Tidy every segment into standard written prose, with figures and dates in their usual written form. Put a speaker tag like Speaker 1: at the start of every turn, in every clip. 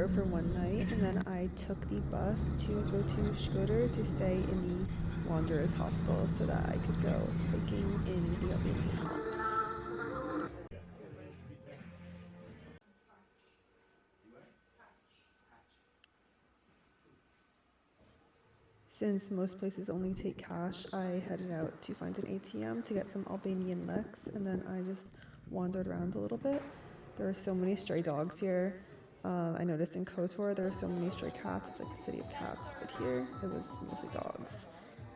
Speaker 1: there for one night, and then I took the bus to go to Shkodër to stay in the Wanderers Hostel so that I could go hiking in the Albanian Alps. Since most places only take cash, I headed out to find an ATM to get some Albanian leks, and then I just wandered around a little bit. There are so many stray dogs here. I noticed in KOTOR there are so many stray cats. It's like a city of cats, but here it was mostly dogs.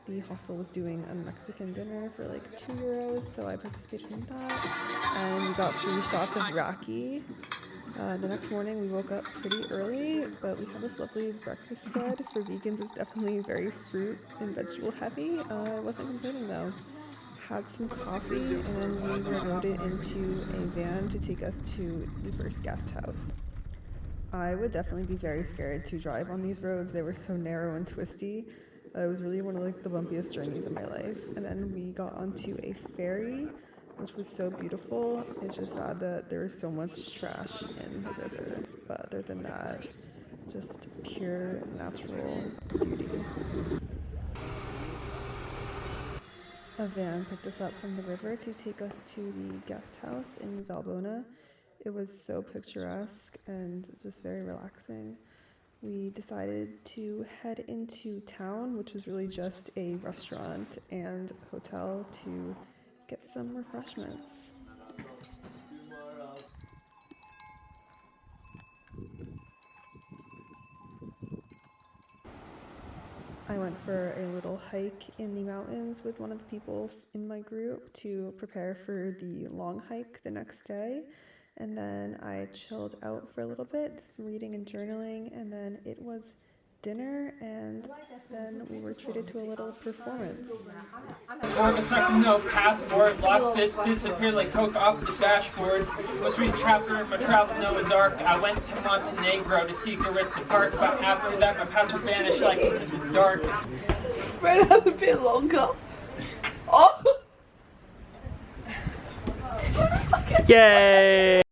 Speaker 1: The hostel was doing a Mexican dinner for like €2, so I participated in that. And we got free shots of raki. The next morning we woke up pretty early, but we had this lovely breakfast spread. For vegans, it's definitely very fruit and vegetable heavy. I wasn't complaining though. Had some coffee, and we were loaded into a van to take us to the first guest house. I would definitely be very scared to drive on these roads. They were so narrow and twisty. It was really one of like the bumpiest journeys of my life. And then we got onto a ferry, which was so beautiful. It's just sad that there was so much trash in the river. But other than that, just pure natural beauty. A van picked us up from the river to take us to the guest house in Valbona. It was so picturesque and just very relaxing. We decided to head into town, which was really just a restaurant and hotel, to get some refreshments. I went for a little hike in the mountains with one of the people in my group to prepare for the long hike the next day. And then I chilled out for a little bit, some reading and journaling, and then it was dinner, and then we were treated to a little performance.
Speaker 2: It's like no passport, lost it, disappeared like coke off the dashboard. Most recent chapter in my travel Noah's Ark. I went to Montenegro to see Goritza Park, but after that my passport vanished like into the dark.
Speaker 3: Spread out a bit longer. Oh!
Speaker 2: Yay!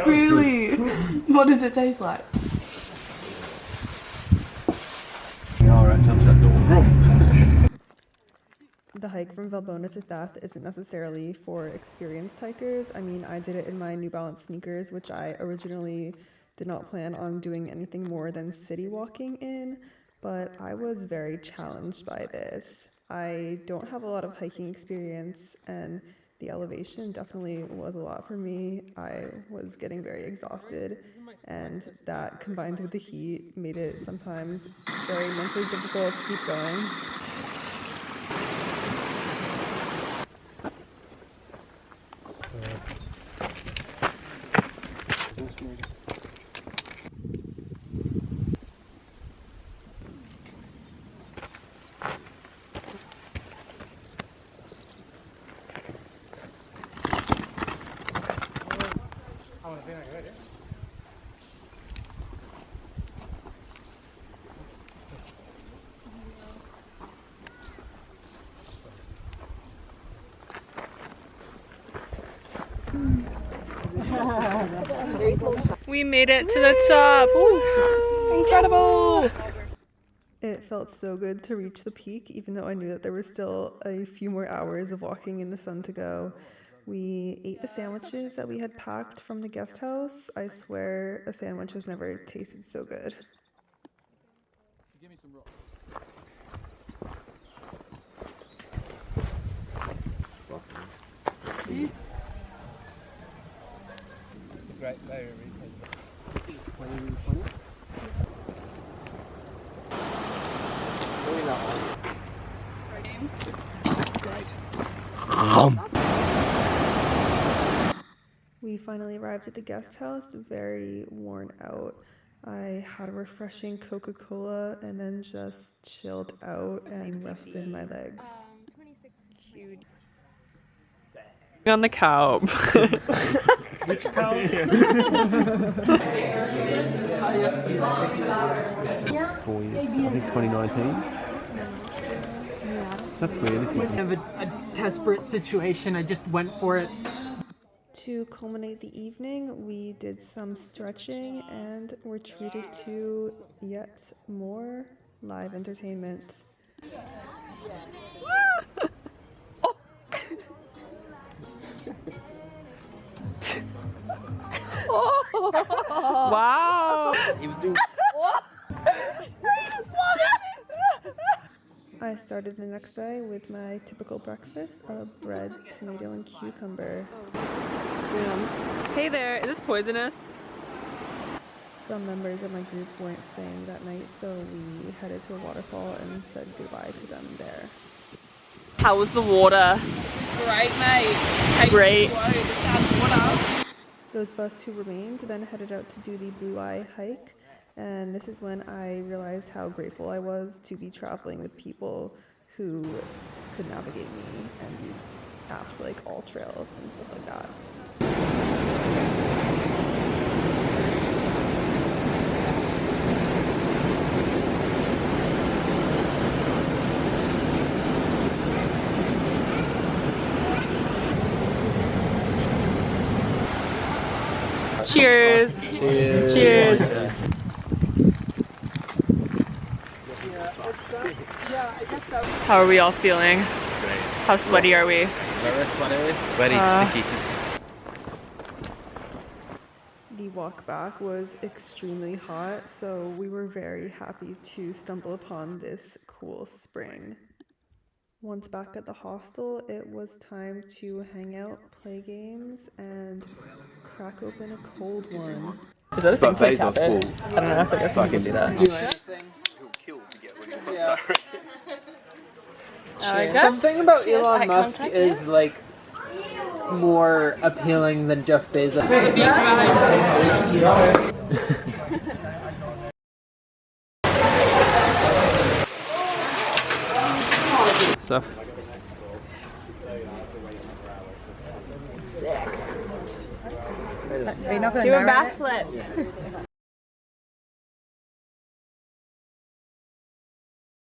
Speaker 3: Really? What does it taste like?
Speaker 1: The hike from Valbonë to Theth isn't necessarily for experienced hikers. I mean, I did it in my New Balance sneakers, which I originally did not plan on doing anything more than city walking in, but I was very challenged by this. I don't have a lot of hiking experience, and the elevation definitely was a lot for me. I was getting very exhausted, and that combined with the heat made it sometimes very mentally difficult to keep going.
Speaker 4: We made it to the top. Ooh, incredible!
Speaker 1: It felt so good to reach the peak, even though I knew that there were still a few more hours of walking in the sun to go. We ate the sandwiches that we had packed from the guest house. I swear a sandwich has never tasted so good.
Speaker 2: Right, very
Speaker 1: We finally arrived at the guest house, very worn out. I had a refreshing Coca-Cola and then just chilled out and rested my legs.
Speaker 4: Cute. On the couch.
Speaker 2: Which couch?
Speaker 5: 4 years. I think 2019. That's weird.
Speaker 2: Kind of a desperate situation. I just went for it.
Speaker 1: To culminate the evening, we did some stretching and were treated to yet more live entertainment.
Speaker 4: Wow!
Speaker 5: He was doing.
Speaker 1: I started the next day with my typical breakfast of bread, tomato, and cucumber.
Speaker 4: Hey there, is this poisonous?
Speaker 1: Some members of my group weren't staying that night, so we headed to a waterfall and said goodbye to them there.
Speaker 4: How was the water?
Speaker 3: Great, mate. Take
Speaker 4: Great.
Speaker 3: Whoa, this sounds water.
Speaker 1: Those of us who remained then headed out to do the Blue Eye hike, and this is when I realized how grateful I was to be traveling with people who could navigate me and used apps like All Trails and stuff like that.
Speaker 4: Cheers!
Speaker 5: Cheers.
Speaker 4: Cheers! How are we all feeling?
Speaker 5: Great.
Speaker 4: How sweaty are we?
Speaker 5: Very sweaty. Sweaty, sticky.
Speaker 1: The walk back was extremely hot, so we were very happy to stumble upon this cool spring. Once back at the hostel, it was time to hang out, play games, and crack open a cold one.
Speaker 4: Is that a thing
Speaker 5: But
Speaker 4: to like,
Speaker 5: Bezos
Speaker 4: tap it?
Speaker 5: full.
Speaker 4: I don't know if I guess I can do that.
Speaker 3: Something about Elon
Speaker 4: eye
Speaker 3: Musk
Speaker 4: contact,
Speaker 3: is like more appealing than Jeff Bezos.
Speaker 5: Stuff.
Speaker 3: Do a backflip.